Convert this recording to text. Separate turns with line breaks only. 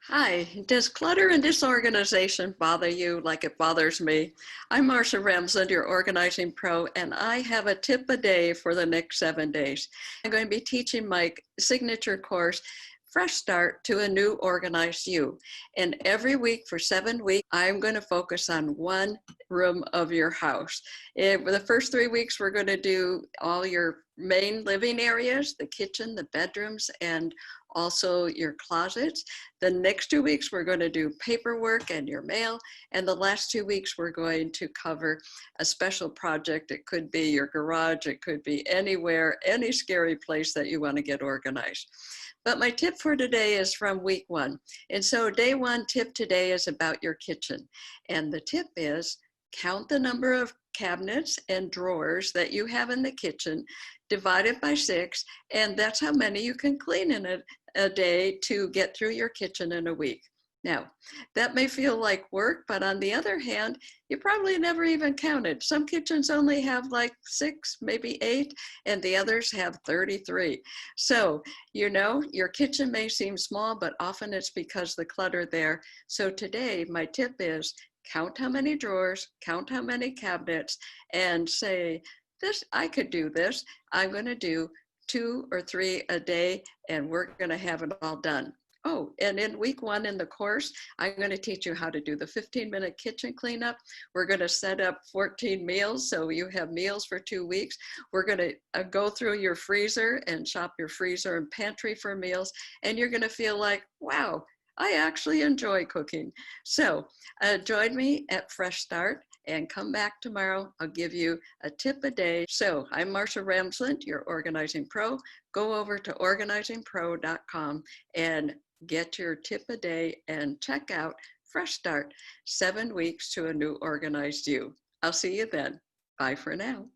Hi, does clutter and disorganization bother you like it bothers me? I'm Marcia Ramsland, your organizing pro, and I have a tip a day for the next 7 days. I'm going to be teaching my signature course, Fresh Start to a New Organized You. And every week for 7 weeks, I'm going to focus on one room of your house. For the first 3 weeks, we're going to do all your main living areas, the kitchen, the bedrooms, and also your closets. The next 2 weeks, we're going to do paperwork and your mail. And the last 2 weeks, we're going to cover a special project. It could be your garage. It could be anywhere, any scary place that you want to get organized. But my tip for today is from week 1. And so day 1 tip today is about your kitchen. And the tip is count the number of cabinets and drawers that you have in the kitchen, divide it by 6, and that's how many you can clean in a day to get through your kitchen in a week. Now, that may feel like work, but on the other hand, you probably never even counted. Some kitchens only have like 6, maybe 8, and the others have 33. So, your kitchen may seem small, but often it's because the clutter there. So today, my tip is count how many drawers, count how many cabinets, and say, I could do this. I'm going to do 2 or 3 a day, and we're going to have it all done. Oh, and in week 1 in the course, I'm going to teach you how to do the 15-minute kitchen cleanup. We're going to set up 14 meals, so you have meals for 2 weeks. We're going to go through your freezer and shop your freezer and pantry for meals, and you're going to feel like, wow, I actually enjoy cooking. So join me at Fresh Start and come back tomorrow. I'll give you a tip a day. So I'm Marcia Ramsland, your organizing pro. Go over to organizingpro.com and get your tip a day and check out Fresh Start, 7 weeks to a new organized you. I'll see you then. Bye for now.